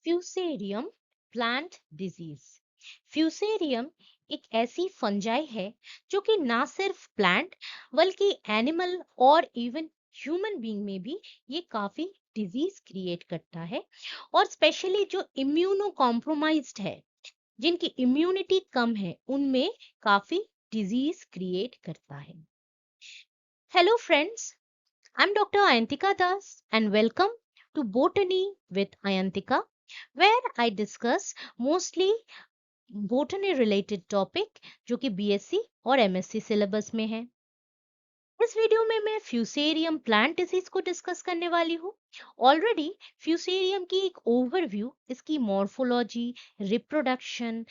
Fusarium plant disease. Fusarium एक ऐसी fungi है जो कि ना सिर्फ प्लांट बल्कि एनिमल और इवन ह्यूमन बीइंग में भी ये काफी डिजीज क्रिएट करता है। और स्पेशली जो इम्यूनो कॉम्प्रोमाइज्ड है, जिनकी इम्यूनिटी कम है, उनमें काफी डिजीज क्रिएट करता है। Hello friends, I'm Dr. Ayantika Das and welcome to Botany with Ayantika, where I discuss mostly botany related topic जो कि BSc और MSc सिलेबस में है। इस वीडियो में मैं फ्यूसेरियम प्लांट डिजीज को डिस्कस करने वाली हूँ। ऑलरेडी फ्यूसेरियम की एक ओवरव्यू, इसकी मॉर्फोलॉजी, रिप्रोडक्शन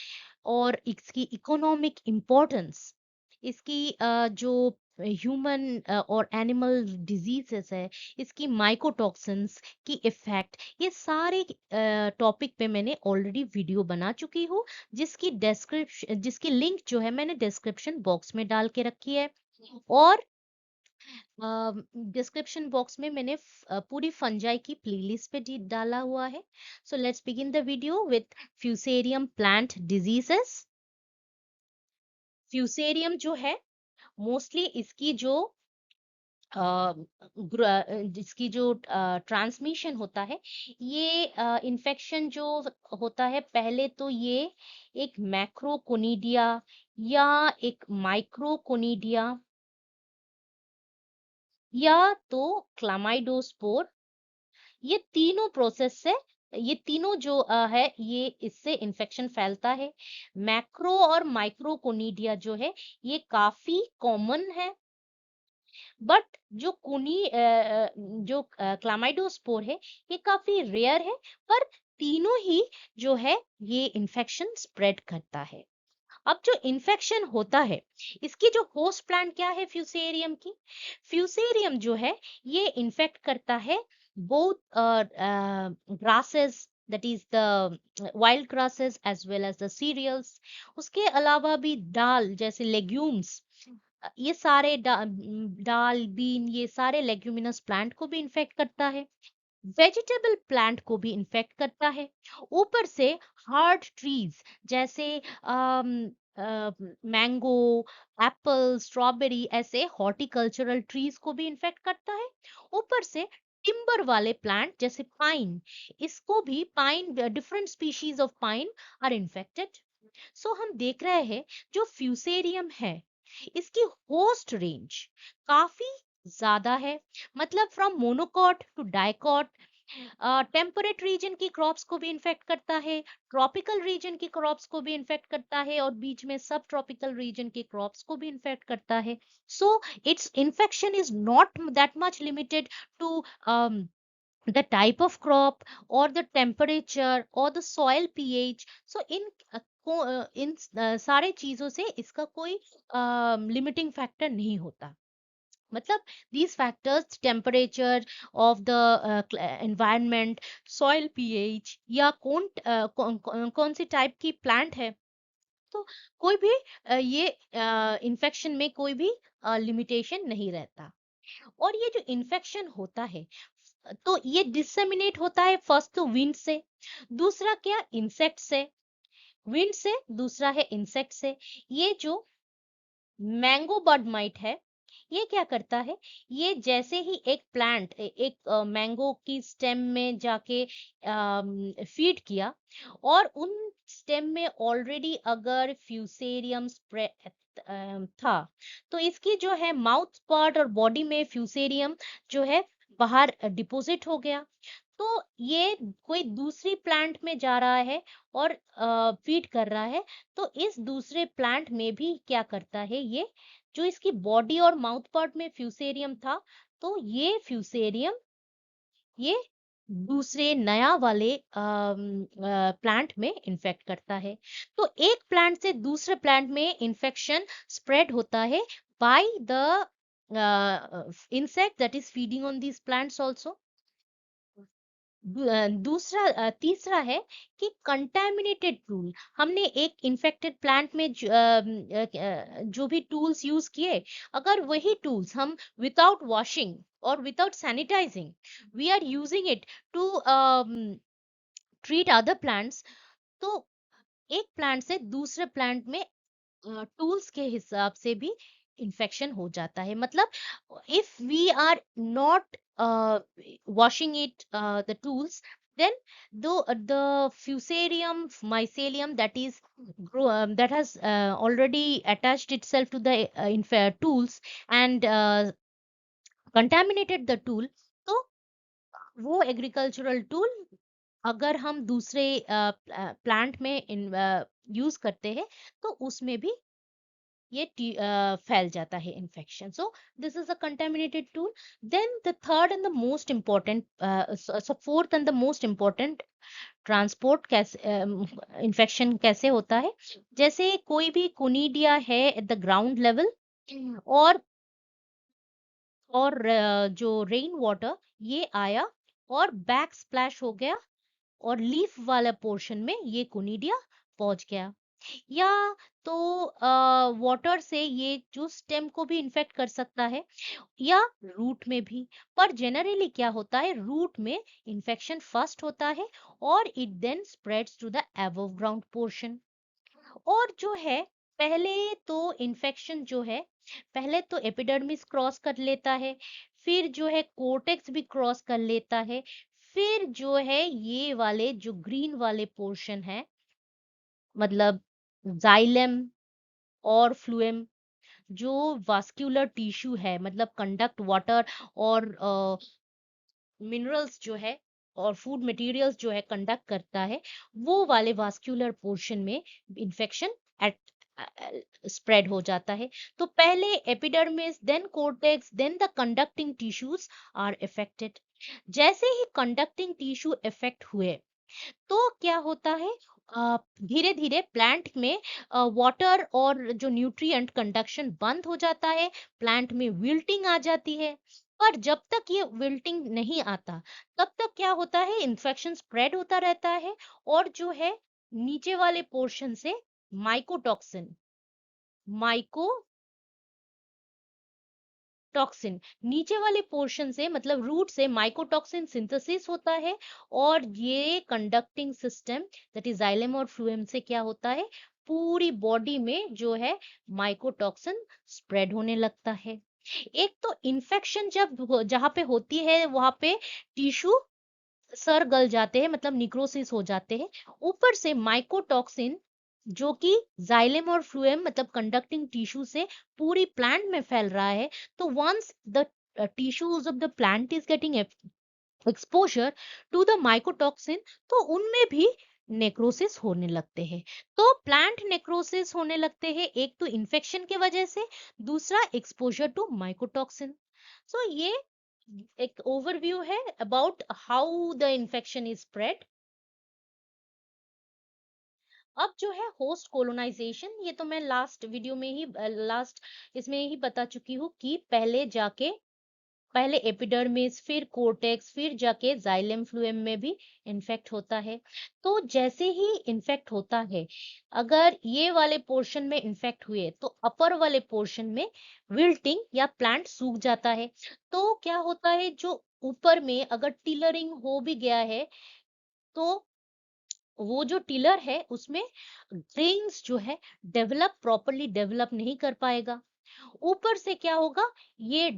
और इसकी इकोनॉमिक इम्पोर्टेंस, इसकी जो ह्यूमन और एनिमल डिजीजेस है, इसकी माइकोटॉक्सिन्स की इफेक्ट, ये सारे टॉपिक पे मैंने ऑलरेडी वीडियो बना चुकी हूँ, जिसकी लिंक जो है मैंने डिस्क्रिप्शन बॉक्स में डाल के रखी है। और डिस्क्रिप्शन बॉक्स में मैंने पूरी फंजाई की प्लेलिस्ट पे डाला हुआ है। So let's begin the video with Fusarium plant diseases. Fusarium जो है, मोस्टली इसकी जो ट्रांसमिशन होता है, ये इन्फेक्शन जो होता है, पहले तो ये एक मैक्रोकोनिडिया या एक माइक्रोकोनिडिया या तो क्लामाइडोस्पोर, ये तीनों प्रोसेस से, ये तीनों जो है, ये इससे इन्फेक्शन फैलता है। मैक्रो और माइक्रोकोनिडिया जो है, ये काफी कॉमन है। बट जो क्लामाइडोस्पोर है, ये काफी रेयर है। पर तीनों ही जो है, ये इन्फेक्शन स्प्रेड करता है। अब जो इन्फेक्शन होता है, इसकी जो होस्ट प्लांट क्या है फ्यूसेरियम की? फ्यूसेरियम जो है, ये इन्फेक्ट करता है both grasses, that is the wild grasses as well as the cereals। उसके अलावा भी दाल जैसे लेग्यूम्स, ये सारे दाल, बीन, ये सारे लेग्यूमिनस प्लांट को भी इन्फेक्ट करता है। वेजिटेबल प्लांट को भी इन्फेक्ट करता है। ऊपर से हार्ड ट्रीज जैसे मैंगो, एप्पल, स्ट्रॉबेरी, ऐसे हॉर्टिकल्चरल ट्रीज को भी इन्फेक्ट करता है। ऊपर से टिम्बर वाले प्लांट जैसे पाइन, इसको भी, pine, different species of pine are infected. So हम देख रहे हैं जो फ्यूसेरियम है, इसकी होस्ट रेंज काफी ज्यादा है। मतलब from monocot to dicot. Temperate region की क्रॉप्स को भी इन्फेक्ट करता है, ट्रॉपिकल रीजन की क्रॉप्स को भी इन्फेक्ट करता है, और बीच में सब ट्रॉपिकल रीजन की क्रॉप्स को भी इन्फेक्ट करता है। So its infection is not that much limited to the type of crop or the temperature or the soil pH। so इन सारे चीजों से इसका कोई लिमिटिंग फैक्टर नहीं होता। मतलब these factors, temperature of the environment, soil pH, या कौन सी टाइप की प्लांट है, तो कोई भी ये इन्फेक्शन में कोई भी लिमिटेशन नहीं रहता। और ये जो इन्फेक्शन होता है, तो ये डिसेमिनेट होता है फर्स्ट तो विंड से, दूसरा क्या, इंसेक्ट से। विंड से, दूसरा है इंसेक्ट से। ये जो मैंगो बर्ड माइट है, ये क्या करता है, ये जैसे ही एक प्लांट, एक मैंगो की स्टेम में जाके फीड किया, और उन स्टेम में ऑलरेडी अगर फ्यूसेरियम स्प्रेड था, तो इसकी जो है माउथ पार्ट और बॉडी में फ्यूसेरियम जो है बाहर डिपोजिट हो गया। तो ये कोई दूसरी प्लांट में जा रहा है और फीड कर रहा है, तो इस दूसरे प्लांट में भी क्या करता है, ये जो इसकी बॉडी और माउथ पार्ट में फ्यूसेरियम था, तो ये फ्यूसेरियम, ये दूसरे नया वाले प्लांट में इन्फेक्ट करता है। तो एक प्लांट से दूसरे प्लांट में इन्फेक्शन स्प्रेड होता है by the insect that is feeding on these plants also। तीसरा है कि कंटेमिनेटेड टूल। हमने एक इन्फेक्टेड प्लांट में जो भी टूल्स यूज किए, अगर वही टूल्स हम विदाउट वॉशिंग और without sanitising we are using it to treat other plants, तो एक प्लांट से दूसरे प्लांट में टूल्स के हिसाब से भी इन्फेक्शन हो जाता है। मतलब if we are not washing it the tools, then the fusarium mycelium that is that has already attached itself to the tools and contaminated the tool, तो वो एग्रीकल्चरल टूल अगर हम दूसरे प्लांट में यूज करते हैं तो उसमें भी ये फैल जाता है infection. So this is a contaminated tool. Then the third and the most important, fourth and the most important transport कैसे इन्फेक्शन कैसे होता है, जैसे कोई भी कोनिडिया है एट द ग्राउंड लेवल, और जो रेन वाटर ये आया और बैक स्प्लैश हो गया और लीफ वाला पोर्शन में ये कोनिडिया पहुंच गया, या तो वाटर से ये जो स्टेम को भी इन्फेक्ट कर सकता है या रूट में भी। पर जनरली क्या होता है, रूट में इन्फेक्शन फर्स्ट होता है और it then spreads to the above ground portion. और जो है पहले तो इन्फेक्शन जो है पहले तो एपिडर्मिस क्रॉस कर लेता है, फिर जो है कोर्टेक्स भी क्रॉस कर लेता है, फिर जो है ये वाले जो ग्रीन वाले पोर्शन है, मतलब जाइलम और फ्लूएम, जो वास्कुलर टिश्यू है, मतलब कंडक्ट वाटर और मिनरल्स जो है और फूड मटेरियल्स जो है कंडक्ट करता है, वो वाले वास्कुलर पोर्शन में इन्फेक्शन एट स्प्रेड हो जाता है। तो पहले epidermis, then cortex, then the conducting tissues are affected. जैसे ही कंडक्टिंग टिश्यू इफेक्ट हुए तो क्या होता है, धीरे धीरे प्लांट में वाटर और जो न्यूट्रिएंट कंडक्शन बंद हो जाता है, प्लांट में विल्टिंग आ जाती है। पर जब तक ये विल्टिंग नहीं आता तब तक क्या होता है, इन्फेक्शन स्प्रेड होता रहता है और जो है नीचे वाले पोर्शन से माइकोटॉक्सिन माइकोटॉक्सिन नीचे वाले पोर्शन से, मतलब रूट से माइकोटॉक्सिन सिंथेसिस होता है और ये conducting system that is xylem और फ्लूएम से क्या होता है, पूरी बॉडी में जो है माइकोटॉक्सिन स्प्रेड होने लगता है। एक तो इन्फेक्शन जहां पे होती है वहां पे टिश्यू सर गल जाते हैं, मतलब निक्रोसिस हो जाते हैं। ऊपर से माइकोटॉक्सिन जो कि जाइलम और फ्लूएम मतलब कंडक्टिंग टिश्यू से पूरी प्लांट में फैल रहा है, तो once the tissues of the plant is getting exposure to the mycotoxin, तो उनमें भी नेक्रोसिस होने लगते हैं। तो प्लांट नेक्रोसिस होने लगते हैं, एक तो इन्फेक्शन के वजह से, दूसरा एक्सपोजर टू माइकोटॉक्सिन। सो ये एक ओवरव्यू है about how the infection is spread. अब जो है होस्ट कोलोनाइजेशन, ये तो मैं लास्ट वीडियो में ही लास्ट इसमें ही बता चुकी हूँ कि पहले एपिडर्मिस, फिर कोर्टेक्स, फिर जाके जाइलम फ्लूएम में भी इन्फेक्ट होता है। तो जैसे ही इन्फेक्ट होता है, अगर ये वाले पोर्शन में इन्फेक्ट हुए तो अपर वाले पोर्शन में विल्टिंग या प्लांट सूख जाता है। तो क्या होता है, जो ऊपर में अगर टिलरिंग हो भी गया है तो वो जो टिलर है उसमें ग्रेन्स जो है प्रॉपरली डेवलप नहीं कर पाएगा। ऊपर से क्या होगा, ये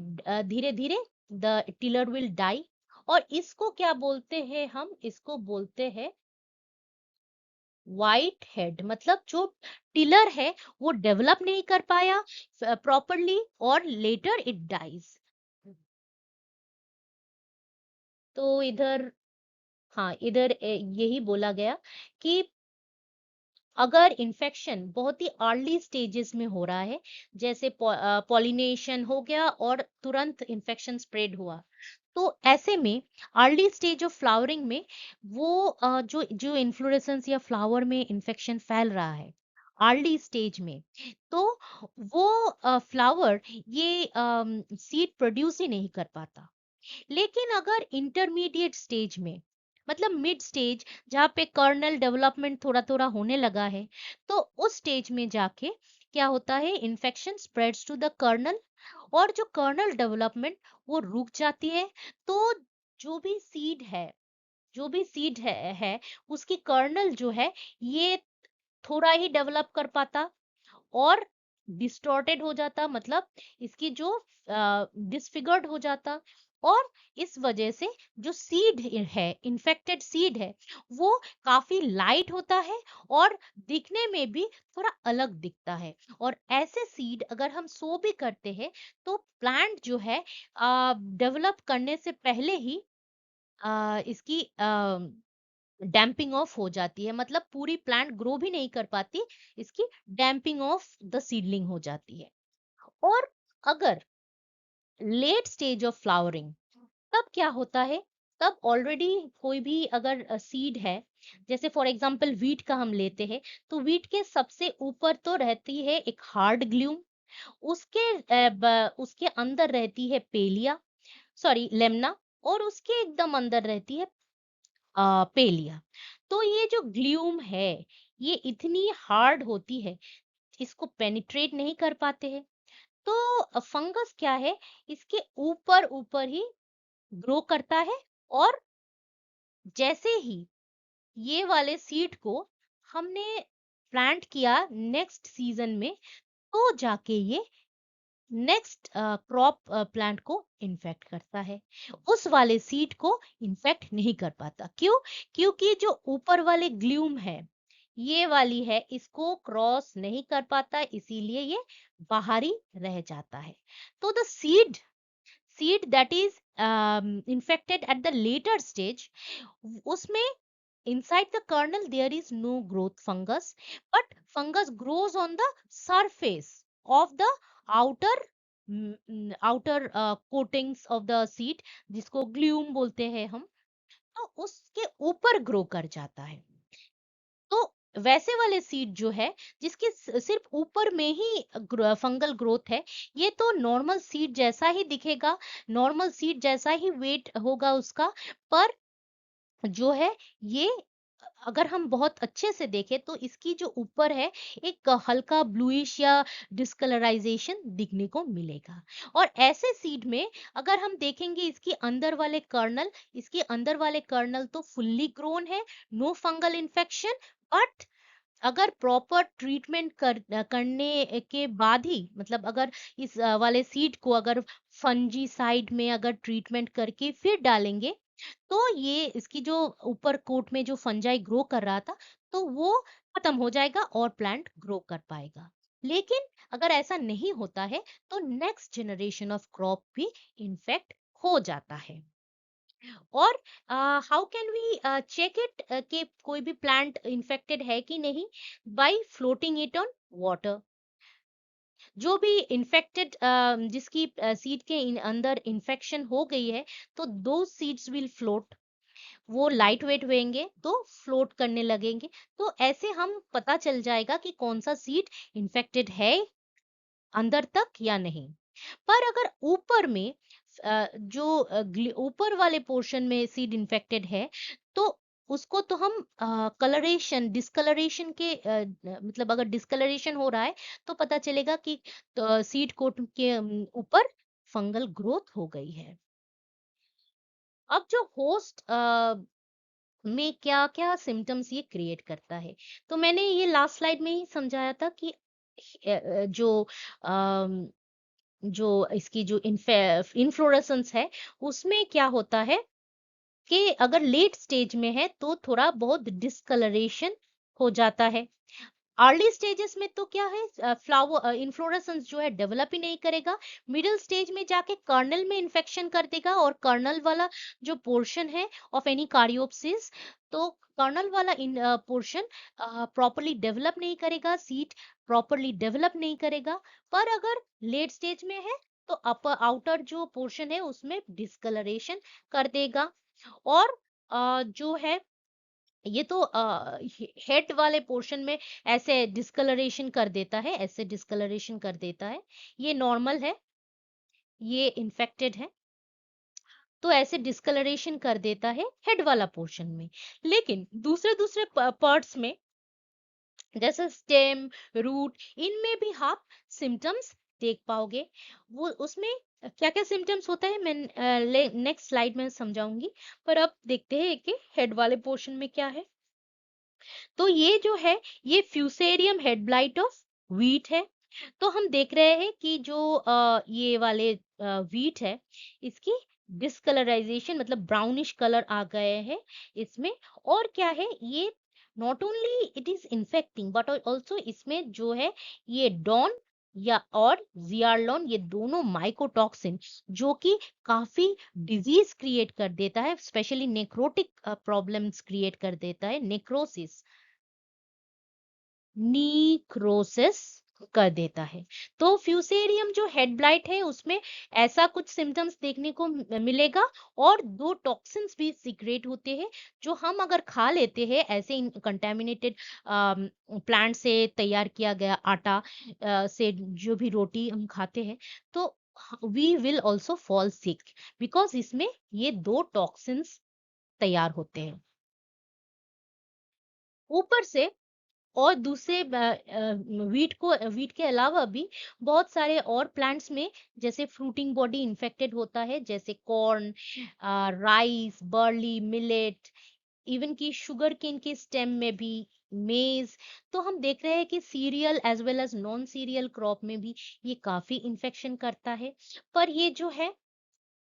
धीरे धीरे द टिलर विल डाई, और इसको क्या बोलते हैं, हम इसको बोलते हैं वाइट हेड। मतलब जो टिलर है वो डेवलप नहीं कर पाया प्रॉपरली और लेटर इट डाइज। तो इधर, हाँ इधर यही बोला गया कि अगर इन्फेक्शन बहुत ही अर्ली स्टेजेस में हो रहा है, जैसे पॉलिनेशन हो गया और तुरंत इन्फेक्शन स्प्रेड हुआ, तो ऐसे में अर्ली स्टेज ऑफ फ्लावरिंग में वो जो जो इन्फ्लोरेसेंस या फ्लावर में इन्फेक्शन फैल रहा है अर्ली स्टेज में, तो वो फ्लावर ये सीड प्रोड्यूस ही नहीं कर पाता। लेकिन अगर इंटरमीडिएट स्टेज में, मतलब मिड स्टेज, जहाँ पे कर्नल डेवलपमेंट थोड़ा थोड़ा होने लगा है, तो उस स्टेज में जाके क्या होता है, infection spreads to the kernel और जो कर्नल डेवलपमेंट वो रुक जाती है। तो जो भी सीड है जो भी सीड है उसकी कर्नल जो है ये थोड़ा ही डेवलप कर पाता और डिस्टॉर्टेड हो जाता, मतलब इसकी जो डिसफिगर्ड हो जाता। और इस वजह से जो सीड है, इन्फेक्टेड सीड है, वो काफी लाइट होता है और दिखने में भी थोड़ा अलग दिखता है। और ऐसे सीड अगर हम सो भी करते हैं तो प्लांट जो है डेवलप करने से पहले ही इसकी डैम्पिंग ऑफ हो जाती है, मतलब पूरी प्लांट ग्रो भी नहीं कर पाती, इसकी डैम्पिंग ऑफ द सीडलिंग हो जाती है। और अगर लेट स्टेज ऑफ फ्लावरिंग, तब क्या होता है, तब ऑलरेडी कोई भी अगर सीड है, जैसे फॉर एग्जांपल वीट का हम लेते हैं, तो वीट के सबसे ऊपर तो रहती है एक हार्ड ग्लूम, उसके अंदर रहती है पेलिया, सॉरी लेमना, और उसके एकदम अंदर रहती है पेलिया। तो ये जो ग्लूम है ये इतनी हार्ड होती है, इसको पेनिट्रेट नहीं कर पाते हैं। तो फंगस क्या है, इसके ऊपर ऊपर ही ग्रो करता है, और जैसे ही ये वाले सीड को हमने प्लांट किया नेक्स्ट सीजन में, तो जाके ये नेक्स्ट क्रॉप प्लांट को इन्फेक्ट करता है, उस वाले सीड को इन्फेक्ट नहीं कर पाता। क्यों? क्योंकि जो ऊपर वाले ग्लूम है, ये वाली है, इसको क्रॉस नहीं कर पाता, इसीलिए ये बाहर ही रह जाता है। तो the seed that is infected at the later stage, उसमें inside the kernel there is no growth fungus, but fungus grows on the surface of the outer outer coatings of the seed, जिसको gloom बोलते हैं हम, तो उसके ऊपर grow कर जाता है। तो वैसे वाले सीड जो है, जिसके सिर्फ ऊपर में ही फंगल ग्रोथ है, ये तो नॉर्मल सीड जैसा ही दिखेगा, नॉर्मल सीड जैसा ही वेट होगा उसका, पर जो है ये अगर हम बहुत अच्छे से देखें तो इसकी जो ऊपर है एक हल्का ब्लूइश या डिस्कलराइजेशन दिखने को मिलेगा। और ऐसे सीड में अगर हम देखेंगे इसके अंदर वाले कर्नल तो फुल्ली ग्रोन है, नो फंगल इन्फेक्शन, बट अगर प्रॉपर ट्रीटमेंट करने के बाद ही, मतलब अगर इस वाले सीड को अगर फंजीसाइड में अगर ट्रीटमेंट करके फिर डालेंगे, तो ये इसकी जो ऊपर कोट में जो फंजाई ग्रो कर रहा था, तो वो खत्म हो जाएगा और प्लांट ग्रो कर पाएगा। लेकिन अगर ऐसा नहीं होता है तो नेक्स्ट जनरेशन ऑफ क्रॉप भी इन्फेक्ट हो जाता है। और how can we check it कि कोई भी प्लांट इन्फेक्टेड है कि नहीं? By floating it on water. जो भी इन्फेक्टेड जिसकी सीड के अंदर इन्फेक्शन हो गई है, तो दो सीड्स विल फ्लोट, वो लाइट वेट होंगे तो फ्लोट करने लगेंगे। तो ऐसे हम पता चल जाएगा कि कौन सा सीड इन्फेक्टेड है अंदर तक या नहीं। पर अगर ऊपर में जो ऊपर वाले पोर्शन में सीड इन्फेक्टेड है, तो उसको तो हम कलरेशन डिस्कलरेशन के मतलब अगर डिस्कलरेशन हो रहा है तो पता चलेगा कि सीड कोट के ऊपर फंगल ग्रोथ हो गई है। अब जो होस्ट में क्या क्या सिम्टम्स ये क्रिएट करता है, तो मैंने ये लास्ट स्लाइड में ही समझाया था कि जो अम, जो इसकी जो इन्फ्लोरेसेंस है, उसमें क्या होता है कि अगर लेट स्टेज में है तो थोड़ा बहुत डिस्कलरेशन हो जाता है। अर्ली स्टेजेस में तो क्या है, फ्लावर इन्फ्लोरेसेंस जो है डेवलप ही नहीं करेगा, मिडिल स्टेज में जाके कर्नल में इन्फेक्शन कर देगा, और कर्नल वाला जो पोर्शन है ऑफ एनी कार्योप्सिस, तो कर्नल वाला इन पोर्शन प्रॉपरली डेवलप नहीं करेगा, सीड प्रॉपरली डेवलप नहीं करेगा। पर अगर लेट स्टेज में है तो अपर आउटर जो पोर्शन है उसमें डिस्कलरेशन कर देगा। और जो है ये तो हेड वाले पोर्शन में ऐसे डिस्कलरेशन कर देता है, ऐसे डिस्कलरेशन कर देता है, ये नॉर्मल है, ये इन्फेक्टेड है, तो ऐसे डिस्कलरेशन कर देता है हेड वाला पोर्शन में। लेकिन दूसरे दूसरे पार्ट्स में जैसे स्टेम, रूट, इनमें भी आप सिम्टम्स देख पाओगे। वो उसमें क्या क्या सिम्टम्स होता है मैं नेक्स्ट स्लाइड में समझाऊंगी। पर अब देखते हैं कि हेड वाले पोर्शन में क्या है। तो ये जो है ये Fusarium head blight of wheat है। तो हम देख रहे हैं कि जो ये वाले व्हीट है इसकी डिस्कलराइजेशन मतलब ब्राउनिश कलर आ गए हैं इसमें। और क्या है ये not only it is infecting but also इसमें जो है ये डॉन या और जियारलॉन ये दोनों माइकोटॉक्सिन जो कि काफी डिजीज क्रिएट कर देता है, स्पेशली नेक्रोटिक प्रॉब्लम्स क्रिएट कर देता है, नेक्रोसिस नीक्रोसिस कर देता है। तो फ्यूसेरियम जो हेड ब्लाइट है उसमें ऐसा कुछ सिम्टम्स देखने को मिलेगा। और दो टॉक्सिन्स भी सीक्रेट होते हैं जो हम अगर खा लेते हैं ऐसे कंटेमिनेटेड प्लांट से तैयार किया गया आटा से जो भी रोटी हम खाते हैं तो we will also fall sick because इसमें ये दो टॉक्सिन्स तैयार होते हैं। ऊपर से और दूसरे वीट के अलावा भी बहुत सारे और प्लांट्स में जैसे फ्रूटिंग बॉडी इन्फेक्टेड होता है जैसे corn, rice, barley, millet, even की शुगर केन के स्टेम में भी, मेज। तो हम देख रहे हैं कि cereal as well as non cereal crop में भी ये काफी इन्फेक्शन करता है। पर ये जो है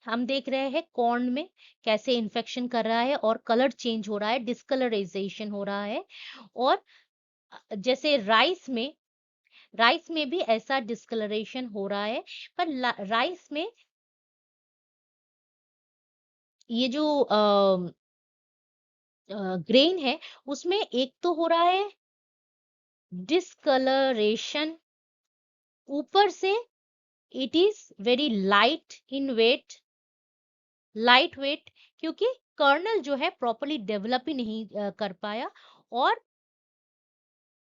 हम देख रहे हैं कॉर्न में कैसे इन्फेक्शन कर रहा है और कलर चेंज हो रहा है, डिस्कलराइजेशन हो रहा है। और जैसे राइस में भी ऐसा डिस्कलरेशन हो रहा है। पर राइस में ये जो ग्रेन है उसमें एक तो हो रहा है डिस्कलरेशन, ऊपर से it is very light weight क्योंकि कर्नल जो है प्रॉपरली डेवलप ही नहीं कर पाया। और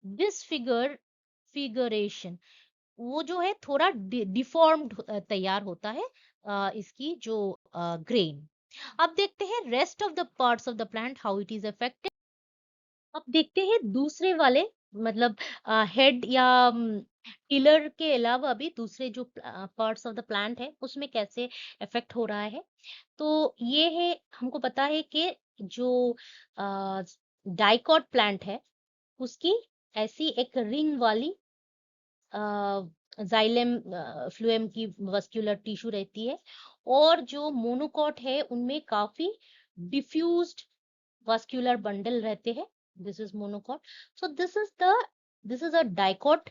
डिसफिगर फिगरेशन वो जो है थोड़ा डिफॉर्म्ड तैयार होता है इसकी जो ग्रेन। अब देखते हैं rest of the parts of the plant how it is affected. अब देखते हैं दूसरे वाले मतलब हेड या टिलर के अलावा भी दूसरे जो पार्ट्स ऑफ द प्लांट है उसमें कैसे इफेक्ट हो रहा है। तो ये है हमको पता है कि जो डाइकॉट प्लांट है उसकी ऐसी एक रिंग वाली जाइलम फ्लूएम की वस्कुलर टिश्यू रहती है। और जो मोनोकॉट है उनमें काफी डिफ्यूज्ड vascular bundle रहते हैं। This is monocot. So this is a dicot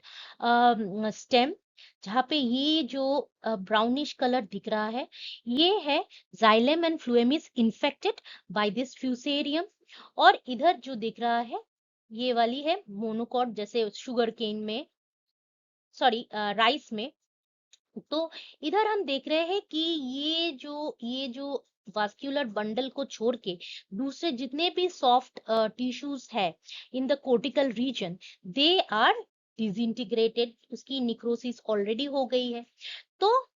stem जहाँ पे ये जो ब्राउनिश कलर दिख रहा है ये है xylem and phloem is infected by this fusarium। और इधर जो दिख रहा है ये वाली है मोनोकॉट जैसे शुगर केन में, सॉरी राइस में। तो इधर हम देख रहे हैं कि ये जो वास्कुलर बंडल को छोड़ के दूसरे जितने भी सॉफ्ट टिश्यूज है in the cortical region they are disintegrated, उसकी निक्रोसिस ऑलरेडी हो गई है। तो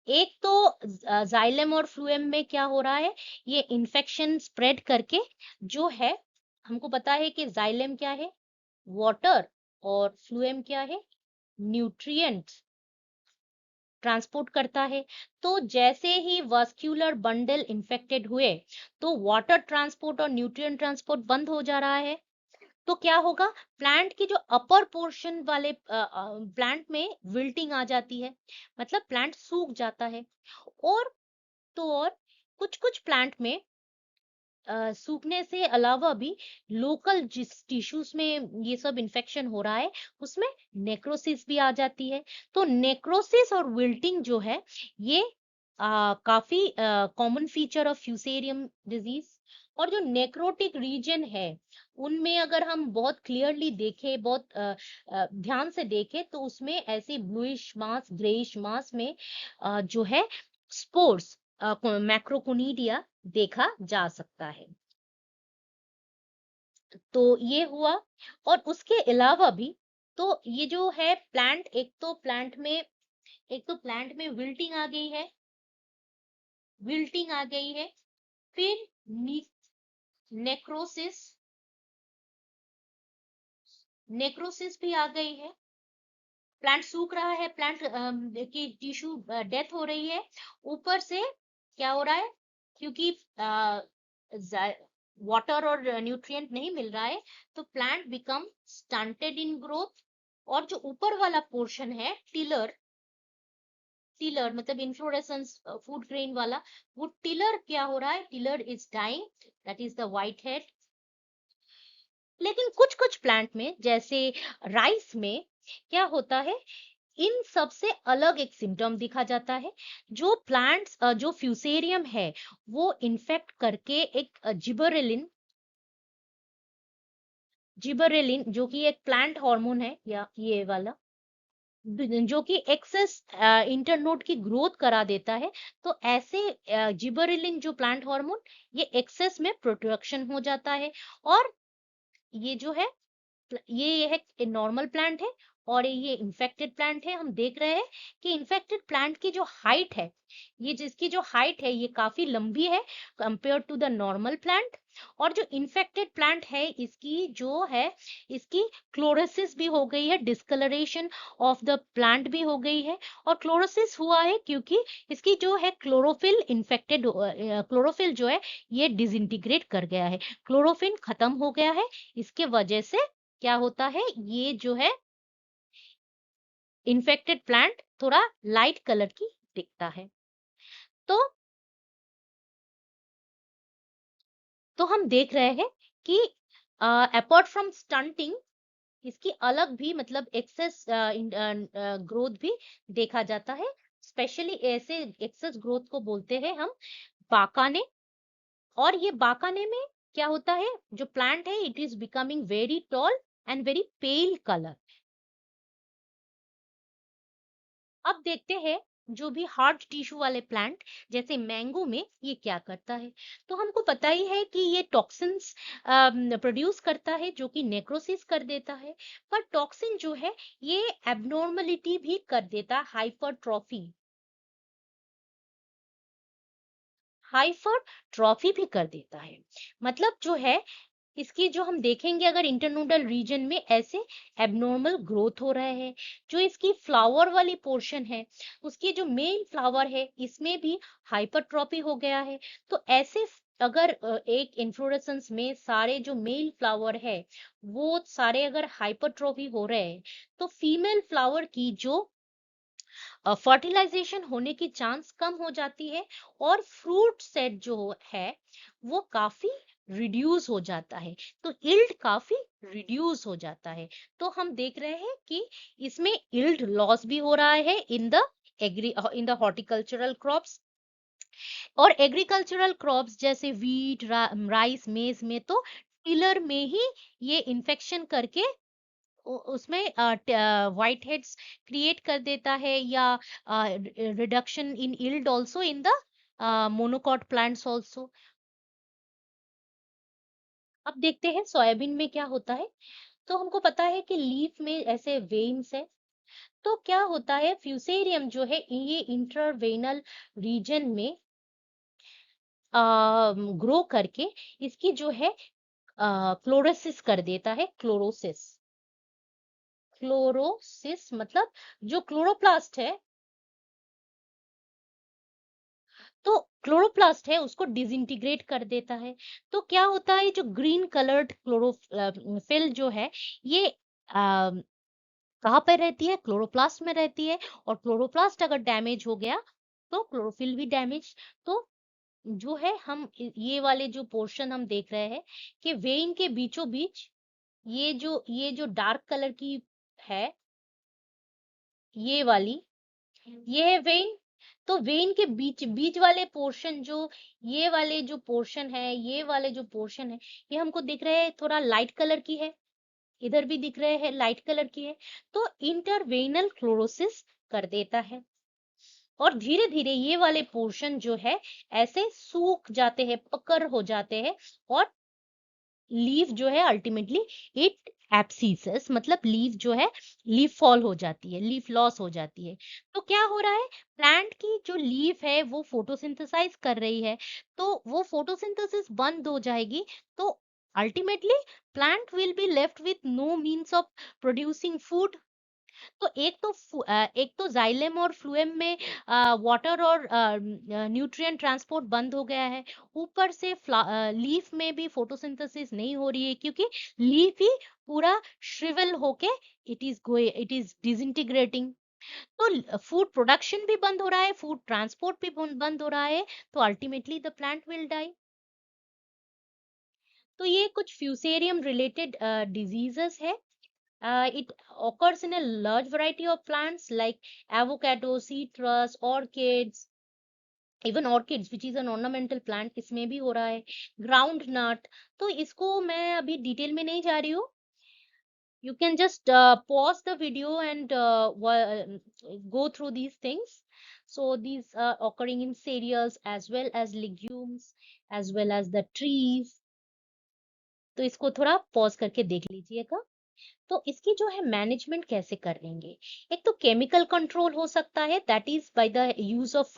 एक तो जाइलम और फ्लूएम में क्या हो रहा है ये इन्फेक्शन स्प्रेड करके जो है हमको पता है कि जाइलम क्या है वाटर और फ्लूएम क्या है न्यूट्रिएंट ट्रांसपोर्ट करता है। तो जैसे ही वास्कुलर बंडल इन्फेक्टेड हुए तो वाटर ट्रांसपोर्ट और न्यूट्रिएंट ट्रांसपोर्ट बंद हो जा रहा है। तो क्या होगा प्लांट की जो अपर पोर्शन वाले प्लांट में विल्टिंग आ जाती है, मतलब प्लांट सूख जाता है। और तो और कुछ कुछ प्लांट में सूखने से अलावा भी लोकल जिस टिश्यूज में ये सब इन्फेक्शन हो रहा है उसमें नेक्रोसिस भी आ जाती है। तो नेक्रोसिस और विल्टिंग जो है ये काफी common feature of Fusarium disease. और जो नेक्रोटिक रीजन है उनमें अगर हम बहुत क्लियरली देखें बहुत ध्यान से देखें तो उसमें ऐसे ब्लूइश मास ग्रेइश मास में जो है स्पोर्स मैक्रोकोनिडिया देखा जा सकता है। तो ये हुआ। और उसके अलावा भी तो ये जो है प्लांट एक तो प्लांट में विल्टिंग आ गई है। फिर नेक्रोसिस नेक्रोसिस भी आ गई है। प्लांट सूख रहा है, प्लांट की टिश्यू डेथ हो रही है, ऊपर से क्या हो रहा है, क्योंकि वाटर और न्यूट्रिएंट नहीं मिल रहा है, तो plant become stunted in growth. और जो ऊपर वाला पोर्शन है, टिलर, टिलर मतलब इन्फ्लोरेसेंस फूड ग्रेन वाला, वो टिलर क्या हो रहा है, tiller is dying, that is the white head. लेकिन कुछ कुछ प्लांट में, जैसे राइस में, क्या होता है, इन सब से अलग एक सिम्टम दिखा जाता है। जो प्लांट्स, जो फ्यूसेरियम है, वो इन्फेक्ट करके एक जिबरेलिन, जिबरेलिन जो कि एक प्लांट हार्मोन है, या ये वाला, जो कि एक्सेस इंटरनोड की ग्रोथ करा देता है। तो ऐसे जिबरेलिन जो प्लांट हार्मोन, ये एक्सेस में प्रोडक्शन हो जाता है। और ये जो है, ये है नॉर्मल प्लांट है, और ये इन्फेक्टेड प्लांट है। हम देख रहे हैं कि इन्फेक्टेड प्लांट की जो हाइट है, ये जिसकी जो हाइट है, ये काफी लंबी है compare to the normal plant. और जो इन्फेक्टेड प्लांट है, इसकी जो है, इसकी क्लोरोसिस भी हो गई है, डिस्कलरेशन ऑफ द प्लांट भी हो गई है। और क्लोरोसिस हुआ है क्योंकि इसकी जो है क्लोरोफिल इन्फेक्टेड, क्लोरोफिल जो है, ये डिसइंटीग्रेट कर गया है, क्लोरोफिल खत्म हो गया है। इसके वजह से क्या होता है, ये जो है इन्फेक्टेड प्लांट थोड़ा लाइट कलर की दिखता है। तो हम देख रहे हैं कि अपार्ट फ्रॉम स्टंटिंग, इसकी अलग भी मतलब एक्सेस ग्रोथ भी देखा जाता है। स्पेशली ऐसे एक्सेस ग्रोथ को बोलते हैं हम बाकाने। और ये बाकाने में क्या होता है, जो प्लांट है, it is becoming very tall and very pail colour. अब देखते हैं जो भी हार्ड टिश्यू वाले प्लांट, जैसे मैंगो में, ये क्या करता है। तो हमको पता ही है कि ये टॉक्सिन्स प्रोड्यूस करता है, जो कि नेक्रोसिस कर देता है। पर टॉक्सिन जो है, ये एबनॉर्मलिटी भी कर देता है, हाइपरट्रॉफी, हाइपरट्रॉफी भी कर देता है। मतलब जो है, इसकी जो हम देखेंगे, अगर इंटरनोडल रीजन में ऐसे एबनॉर्मल ग्रोथ हो रहे हैं। जो इसकी फ्लावर वाली पोर्शन है, उसकी जो मेन फ्लावर है, इसमें भी हाइपरट्रॉपी हो गया है। तो ऐसे अगर एक इन्फ्लोरेसेंस में सारे जो मेल फ्लावर है, वो सारे अगर हाइपरट्रॉफी हो रहे हैं, तो फीमेल फ्लावर की जो फर्टिलाइजेशन होने की चांस कम हो जाती है, और फ्रूट सेट जो है, वो काफी रिड्यूस हो जाता है। तो इल्ड काफी रिड्यूस हो जाता है। तो हम देख रहे हैं कि इसमें इल्ड लॉस भी हो रहा है in the agri in the horticultural crops. और एग्रीकल्चरल क्रॉप्स जैसे वीट, राइस, मेज में तो टिलर में ही ये इन्फेक्शन करके उसमें व्हाइट हेड्स क्रिएट कर देता है, या reduction in yield also in the monocot plants also. अब देखते हैं सोयाबीन में क्या होता है। तो हमको पता है कि लीफ में ऐसे वेन्स है। तो क्या होता है, फ्यूसेरियम जो है, ये इंटरवेनल रीजन में ग्रो करके इसकी जो है क्लोरोसिस कर देता है। क्लोरोसिस, क्लोरोसिस मतलब जो क्लोरोप्लास्ट है, तो क्लोरोप्लास्ट है, उसको डिसइंटीग्रेट कर देता है। तो क्या होता है, जो ग्रीन कलर्ड क्लोरोफिल जो है, ये कहाँ पे रहती है, क्लोरोप्लास्ट में रहती है। और क्लोरोप्लास्ट अगर डैमेज हो गया, तो क्लोरोफिल भी डैमेज। तो जो है, हम ये वाले जो पोर्शन हम देख रहे हैं कि वेइन के बीचों बीच, ये जो डार्क कलर की है, ये वाली, ये है वेन। तो वेन के बीच बीच वाले पोर्शन, जो ये वाले जो पोर्शन है, ये वाले जो पोर्शन है, ये हमको दिख रहे हैं थोड़ा लाइट कलर की है। इधर भी दिख रहे हैं लाइट कलर की है। तो इंटरवेनल क्लोरोसिस कर देता है। और धीरे धीरे ये वाले पोर्शन जो है, ऐसे सूख जाते हैं, पकर हो जाते हैं। और लीफ जो है, अल्टीमेटली इट एब्सिसेस, मतलब लीफ जो है, लीफ फॉल हो जाती है, लीफ लॉस हो जाती है। तो क्या हो रहा है, प्लांट की जो लीफ है, वो फोटोसिंथेसाइज कर रही है। तो वो फोटोसिंथेसिस बंद हो जाएगी। तो ultimately plant will be left with no means of producing food. तो एक तो जाइलम और फ्लूएम में वाटर और न्यूट्रिएंट ट्रांसपोर्ट बंद हो गया है। ऊपर से लीफ में भी फोटोसिंथेसिस नहीं हो रही है, क्योंकि लीफ ही पूरा श्रिवल होके इट इज डिसइंटीग्रेटिंग। तो फूड प्रोडक्शन भी बंद हो रहा है, फूड ट्रांसपोर्ट भी बंद हो रहा है, तो ultimately the plant will die. तो ये कुछ फ्यूसेरियम रिलेटेड डिजीजेस है. It occurs in a large variety of plants like avocado, citrus, orchids, even orchids which is an ornamental plant, इसमें भी हो रहा है. ग्राउंड नट, तो इसको मैं अभी डिटेल में नहीं जा रही हूँ. You can just pause the video and go through these things. So these are occurring in cereals as well as legumes as well as the trees. तो इसको थोड़ा पॉज करके देख लीजिएगा. तो इसकी जो है मैनेजमेंट कैसे करेंगे? एक तो केमिकल कंट्रोल हो सकता है, that is by the use of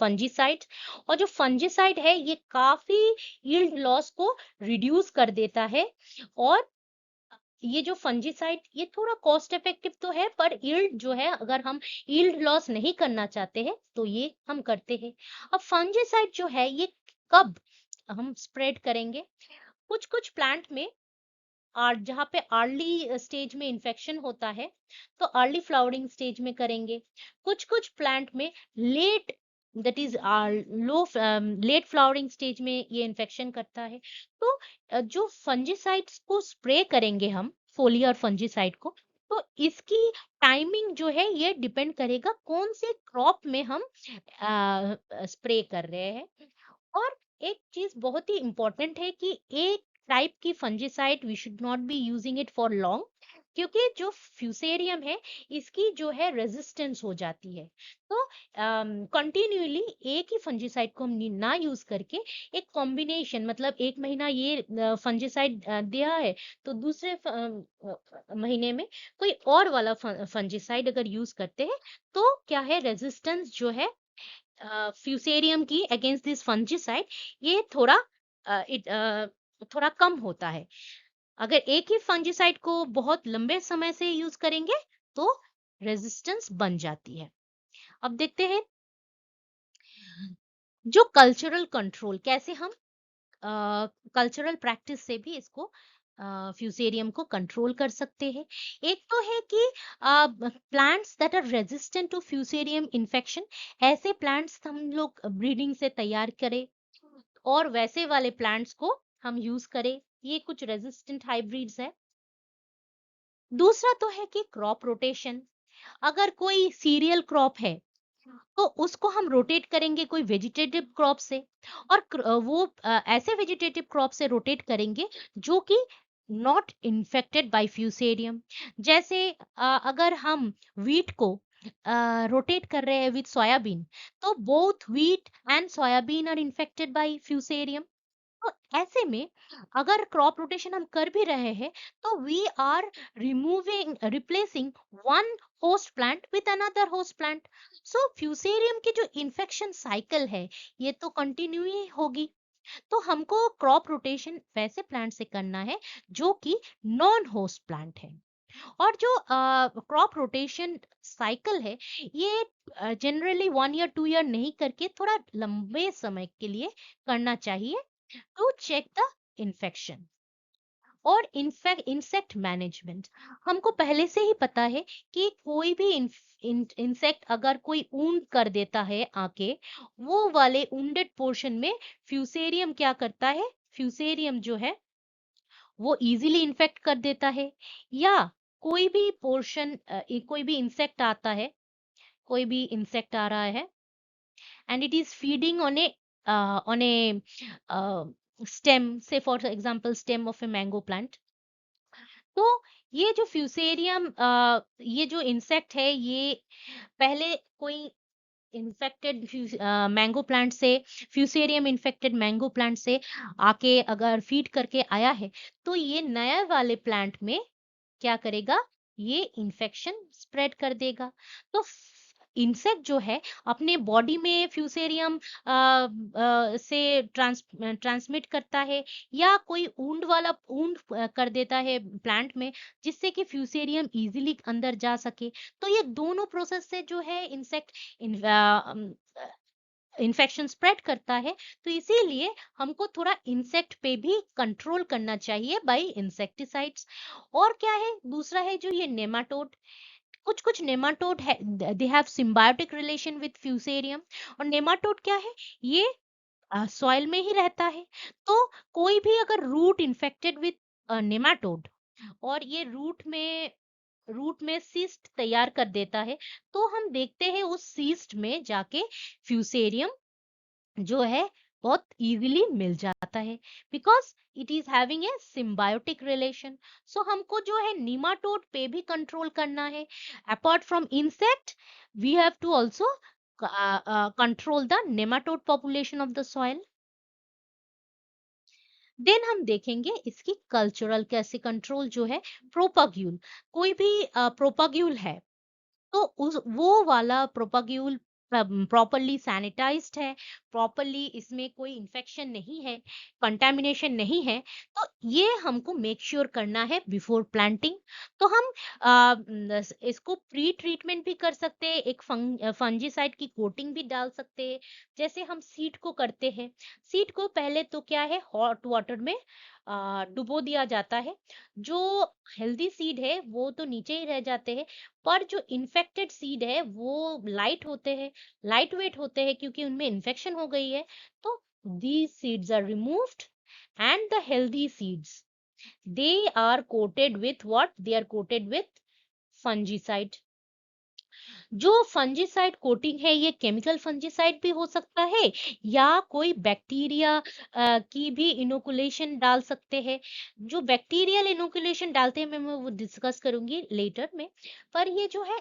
fungicide. और जो फंजीसाइड है ये काफी यील्ड लॉस को रिड्यूस कर देता है. और ये जो फंजीसाइड ये थोड़ा कॉस्ट इफेक्टिव तो है, पर यील्ड जो है, अगर हम यील्ड लॉस नहीं करना चाहते हैं तो ये हम करते हैं. अब फंजीसाइड जो है ये कब हम स्प्रेड करेंगे? कुछ कुछ प्लांट में और जहाँ पे अर्ली स्टेज में इन्फेक्शन होता है तो अर्ली फ्लावरिंग स्टेज में करेंगे. कुछ कुछ प्लांट में late, that is low late flowering stage में ये इन्फेक्शन करता है. तो जो फंजीसाइड्स को स्प्रे करेंगे हम, फोलियर फंजीसाइड को, तो इसकी टाइमिंग जो है ये डिपेंड करेगा कौन से क्रॉप में हम स्प्रे कर रहे हैं. और एक चीज बहुत ही इंपॉर्टेंट है कि एक टाइप की fungicide we should not be using it for long, क्योंकि जो फ्यूसेरियम है इसकी जो है रेजिस्टेंस हो जाती है. तो कंटिन्यूअली एक ही फंजीसाइड को हम ना यूज करके एक कॉम्बिनेशन, मतलब एक महीना ये फंजीसाइड दिया है तो दूसरे महीने में कोई और वाला फंजीसाइड अगर यूज करते हैं तो क्या है, रेजिस्टेंस जो है फ्यूसेरियम की अगेंस्ट दिस फंजीसाइड ये थोड़ा थोड़ा कम होता है. अगर एक ही फंजीसाइड को बहुत लंबे समय से यूज करेंगे तो रेजिस्टेंस बन जाती है. अब देखते हैं जो कल्चरल कंट्रोल, कैसे हम कल्चरल प्रैक्टिस से भी इसको फ्यूसेरियम को कंट्रोल कर सकते हैं. एक तो है कि plants that are resistant to fusarium infection, ऐसे प्लांट्स हम लोग ब्रीडिंग से तैयार करें और वैसे वाले प्लांट्स को हम यूज करें. ये कुछ रेजिस्टेंट हाइब्रिड्स है. दूसरा तो है कि क्रॉप रोटेशन. अगर कोई सीरियल क्रॉप है तो उसको हम रोटेट करेंगे कोई वेजिटेटिव क्रॉप से. और वो ऐसे वेजिटेटिव क्रॉप से रोटेट करेंगे जो कि नॉट इन्फेक्टेड बाय फ्यूसेरियम. जैसे अगर हम वीट को रोटेट कर रहे हैं विद सोयाबीन, तो both wheat and soybean are infected by fusarium. तो ऐसे में अगर क्रॉप रोटेशन हम कर भी रहे हैं तो we are removing replacing one host plant with another host plant. So fusarium की जो इन्फेक्शन साइकिल है ये तो कंटिन्यू ही होगी. तो हमको क्रॉप रोटेशन वैसे प्लांट से करना है जो कि नॉन होस्ट प्लांट है. और जो क्रॉप रोटेशन साइकिल है ये जनरली 1 ईयर 2 ईयर नहीं करके थोड़ा लंबे समय के लिए करना चाहिए टू चेक द इन्फेक्शन. और इनफैक्ट इंसेक्ट मैनेजमेंट, हमको पहले से ही पता है कि कोई भी इंसेक्ट अगर कोई ऊंड कर देता है आके, वो वाले ऊंडेड पोर्शन में फ्यूसेरियम क्या करता है, फ्यूसेरियम जो है वो इजीली इन्फेक्ट कर देता है. या कोई भी पोर्शन, कोई भी इंसेक्ट आता है, कोई भी इंसेक्ट आ रहा है and it is feeding on a stem, say for example stem of a mango plant. तो ये जो फ्यूसेरियम, ये जो इंसेक्ट है ये पहले कोई इन्फेक्टेड मैंगो प्लांट से, फ्यूसेरियम इन्फेक्टेड मैंगो प्लांट से आके अगर फीड करके आया है तो ये नए वाले प्लांट में क्या करेगा, ये इन्फेक्शन स्प्रेड कर देगा. तो इंसेक्ट जो है अपने बॉडी में फ्यूसेरियम से ट्रांसमिट करता है, या कोई वूंड कर देता है प्लांट में, जिससे कि फ्यूसेरियम इजीली अंदर जा सके। तो ये दोनों प्रोसेस से जो है इंसेक्ट इन्फेक्शन स्प्रेड करता है। तो इसीलिए हमको थोड़ा इंसेक्ट पे भी कंट्रोल करना चाहिए बाय इंसेक्टिसाइड्स। और क्या है दूसरा, है जो ये नेमाटोड। कुछ कुछ नेमाटोड है, they have symbiotic relation with Fusarium. और नेमाटोड क्या है, ये सॉइल में ही रहता है। तो कोई भी अगर रूट इन्फेक्टेड विद नेमाटोड, और ये रूट में सिस्ट तैयार कर देता है, तो हम देखते हैं उस सिस्ट में जाके फ्यूसेरियम जो है बहुत इजीली मिल जाता है, because it is having a symbiotic relation. So हमको जो है निमाटोड पे भी कंट्रोल करना है। Apart from insect, we have to also control the nematode population of the soil. Then हम देखेंगे इसकी कल्चरल कैसे कंट्रोल जो है। प्रोपाग्यूल, कोई भी प्रोपाग्यूल है, तो उस वो वाला प्रोपाग्यूल प्रॉपरली सैनिटाइज्ड है, प्रॉपरली इसमें कोई इन्फेक्शन नहीं है, कंटामिनेशन नहीं है, तो ये हमको मेक श्योर करना है बिफोर प्लांटिंग। तो हम इसको प्री ट्रीटमेंट भी कर सकते हैं, एक फंजीसाइड की कोटिंग भी डाल सकते हैं, जैसे हम सीड को करते हैं। सीड को पहले तो क्या है, हॉट वाटर में डुबो दिया जाता है। जो हेल्दी सीड है वो तो नीचे ही रह जाते हैं, पर जो इन्फेक्टेड सीड है वो लाइट होते हैं, लाइट वेट होते हैं, क्योंकि उनमें इन्फेक्शन हो गई है। तो these seeds are removed, and the healthy seeds, they are coated with what, they are coated with fungicide। जो फंजीसाइड कोटिंग है, ये केमिकल फंजीसाइड भी हो सकता है, या कोई बैक्टीरिया की भी इनोकुलेशन डाल सकते हैं। जो बैक्टीरियल इनोकुलेशन डालते हैं मैं वो डिस्कस करूंगी लेटर में। पर ये जो है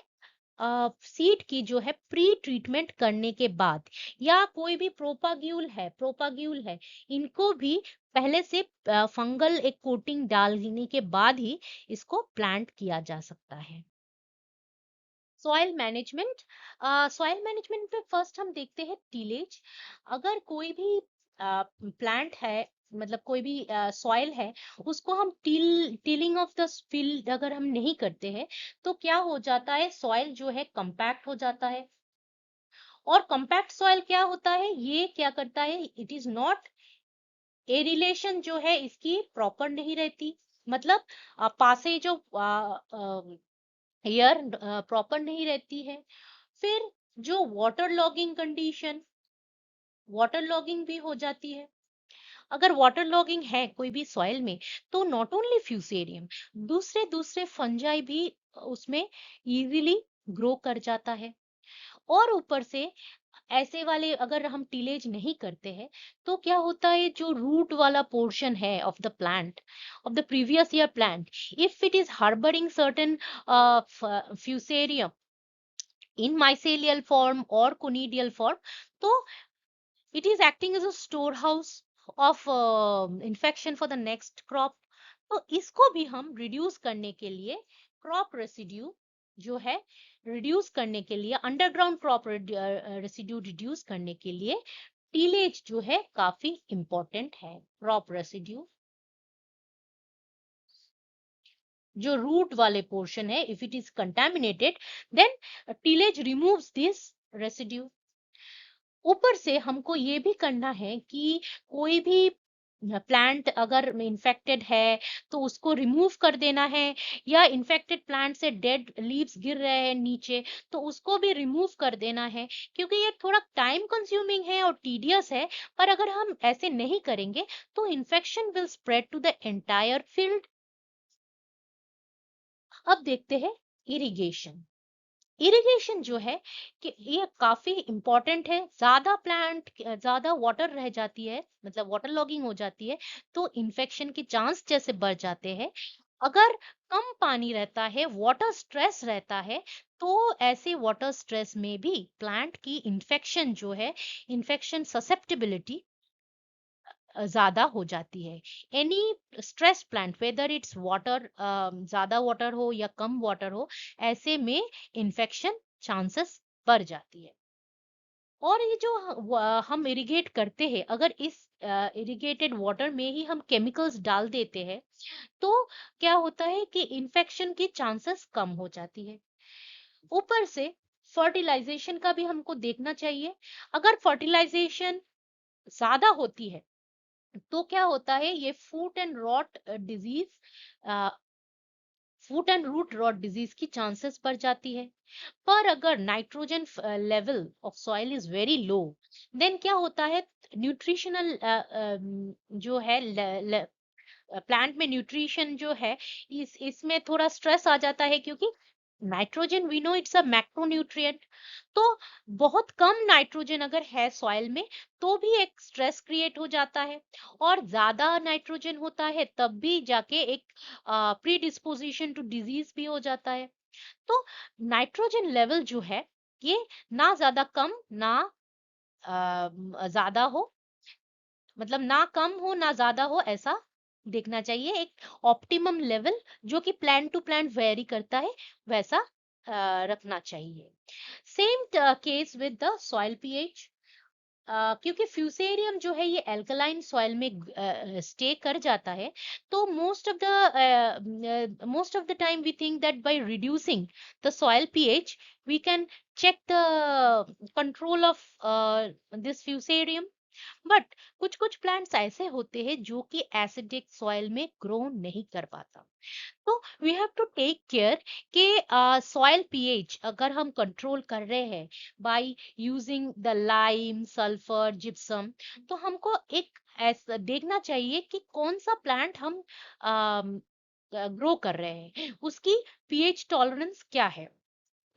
सीड की जो है प्री ट्रीटमेंट करने के बाद, या कोई भी प्रोपाग्यूल है, इनको भी पहले से फंगल एक कोटिंग डालने के बाद ही इसको प्लांट किया जा सकता है। सॉइल मैनेजमेंट पे फर्स्ट हम देखते हैं टीलेज। अगर कोई भी प्लांट है, मतलब कोई भी सॉइल है, उसको हम टीलिंग ऑफ द फील्ड अगर हम नहीं करते हैं, तो क्या हो जाता है, सॉइल जो है कंपैक्ट हो जाता है। और कंपैक्ट सॉइल क्या होता है, ये क्या करता है, इट इज नॉट एरिलेशन जो है इसकी प्रॉपर नहीं रहती। मतलब पासेज ऑफ एयर प्रॉपर नहीं रहती है। फिर जो वाटर लॉगिंग भी हो जाती है। अगर वाटर लॉगिंग है कोई भी सॉइल में, तो नॉट ओनली फ्यूसेरियम, दूसरे दूसरे फंजाई भी उसमें इजीली ग्रो कर जाता है। और ऊपर से ऐसे वाले अगर हम टिलेज नहीं करते हैं, तो क्या होता है, जो रूट वाला पोर्शन है of the plant, of the previous year plant, if it is harbouring certain Fusarium in mycelial form or conidial form, तो it is acting as a storehouse of infection for the next crop। तो इसको भी हम reduce करने के लिए, crop residue जो है रिड्यूस करने के लिए, अंडरग्राउंड क्रॉप रेसिड्यू रिड्यूस करने के लिए टीलेज जो है काफी इंपॉर्टेंट है। क्रॉप रेसिड्यू जो रूट वाले पोर्शन है, if it is contaminated, then tillage removes this residue. ऊपर से हमको ये भी करना है कि कोई भी प्लांट अगर इन्फेक्टेड है, तो उसको रिमूव कर देना है, या इन्फेक्टेड प्लांट से डेड लीव्स गिर रहे हैं नीचे, तो उसको भी रिमूव कर देना है, क्योंकि ये थोड़ा टाइम कंज्यूमिंग है और टीडियस है। पर अगर हम ऐसे नहीं करेंगे, तो infection will spread to the entire field. अब देखते हैं इरिगेशन। इरिगेशन जो है कि ये काफी इंपॉर्टेंट है। ज्यादा वाटर रह जाती है, मतलब वाटर लॉगिंग हो जाती है, तो इन्फेक्शन के चांस जैसे बढ़ जाते हैं। अगर कम पानी रहता है, वाटर स्ट्रेस रहता है, तो ऐसे वाटर स्ट्रेस में भी प्लांट की इन्फेक्शन जो है, इन्फेक्शन ससेप्टेबिलिटी ज्यादा हो जाती है। Any stress plant, whether it's water, ज्यादा वाटर हो या कम वाटर हो, ऐसे में इन्फेक्शन चांसेस बढ़ जाती है। और ये जो हम इरिगेट करते हैं, अगर इस इरिगेटेड वाटर में ही हम केमिकल्स डाल देते हैं, तो क्या होता है कि इन्फेक्शन की चांसेस कम हो जाती है। ऊपर से फर्टिलाइजेशन का भी हमको देखना चाहिए। अगर फर्टिलाइजेशन ज्यादा होती है तो क्या होता है, ये foot and root rot disease की चांसेस बढ़ जाती है। पर अगर nitrogen level of soil is very low, then क्या होता है, न्यूट्रिशनल जो है प्लांट में न्यूट्रिशन जो है, इसमें थोड़ा स्ट्रेस आ जाता है, क्योंकि nitrogen we know it's a macronutrient. तो बहुत कम नाइट्रोजन अगर है सॉइल में, तो भी एक स्ट्रेस क्रिएट हो जाता है। और ज्यादा नाइट्रोजन होता है तब भी जाके एक प्री डिस्पोजिशन टू डिजीज भी हो जाता है। तो नाइट्रोजन लेवल जो है, ये ना ज्यादा कम ना ज्यादा हो, मतलब ना कम हो ना ज्यादा हो, ऐसा देखना चाहिए। एक ऑप्टिमम लेवल जो कि प्लांट टू प्लांट वेरी करता है, वैसा रखना चाहिए। Same case with the soil pH. क्योंकि फ्यूसेरियम जो है ये एल्कलाइन सॉइल में स्टे कर जाता है, तो most of the time we think that by reducing the soil pH we can check the control of this fusarium. But कुछ कुछ प्लांट्स ऐसे होते हैं जो कि एसिडिक सॉइल में ग्रो नहीं कर पाता। तो we have to take care कि सॉइल पीएच अगर हम कंट्रोल कर रहे हैं by using the lime, sulphur, gypsum, तो हमको एक ऐसा देखना चाहिए कि कौन सा प्लांट हम ग्रो कर रहे हैं, उसकी पीएच टॉलरेंस क्या है।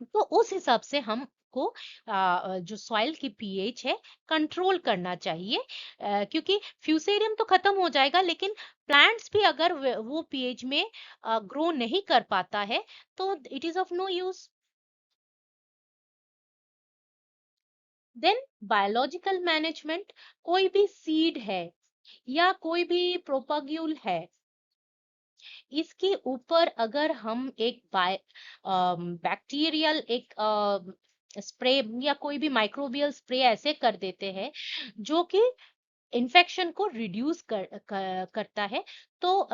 तो उस हिसाब से हमको जो सॉइल की पीएच है कंट्रोल करना चाहिए। क्योंकि फ्यूसेरियम तो खत्म हो जाएगा, लेकिन प्लांट्स भी अगर वो पीएच में ग्रो नहीं कर पाता है, तो it is of no use. Then biological management. कोई भी सीड है या कोई भी प्रोपाग्यूल है, इसके ऊपर अगर हम एक बैक्टीरियल एक स्प्रे या कोई भी माइक्रोबियल स्प्रे ऐसे कर देते हैं जो कि इन्फेक्शन को रिड्यूस करता है, तो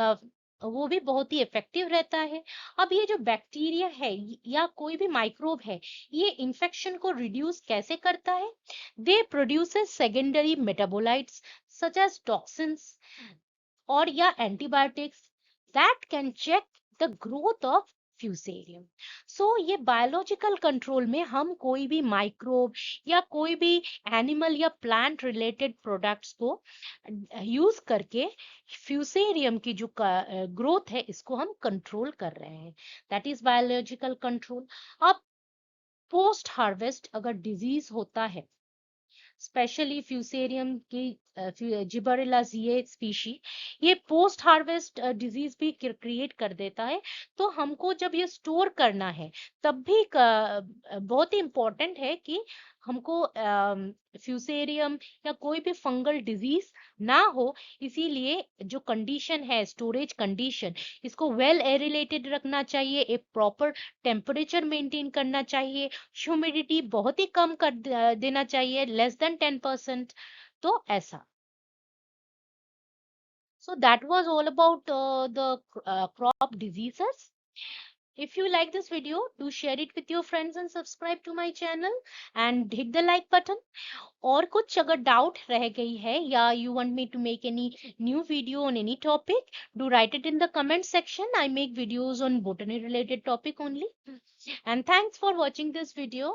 वो भी बहुत ही इफेक्टिव रहता है। अब ये जो बैक्टीरिया है या कोई भी माइक्रोब है, ये इन्फेक्शन को रिड्यूस कैसे करता है? They produces secondary metabolites such as toxins और या antibiotics that can check the growth of Fusarium. So ये बायोलॉजिकल कंट्रोल में हम कोई भी माइक्रोब या कोई भी एनिमल या प्लांट रिलेटेड प्रोडक्ट्स को यूज करके फ्यूसेरियम की जो ग्रोथ है, इसको हम कंट्रोल कर रहे हैं। That is biological control. अब पोस्ट हार्वेस्ट अगर डिजीज होता है, स्पेशली फ्यूसेरियम की जिबरेलिस ये स्पीशी, ये पोस्ट हार्वेस्ट डिजीज भी क्रिएट कर देता है। तो हमको जब ये स्टोर करना है, तब भी बहुत ही इम्पोर्टेंट है कि हमको फ्यूसेरियम या कोई भी फंगल डिजीज ना हो। इसीलिए जो कंडीशन है, स्टोरेज कंडीशन, इसको वेल एरिलेटेड रखना चाहिए, एक प्रॉपर टेम्परेचर मेंटेन करना चाहिए, ह्यूमिडिटी बहुत ही कम कर देना चाहिए, लेस देन 10%। तो ऐसा। So that was all about the crop diseases. If you like this video, do share it with your friends and subscribe to my channel and hit the like button. और कुछ अगर doubt रह गई है या you want me to make any new video on any topic, do write it in the comment section. I make videos on botany related topic only. And thanks for watching this video.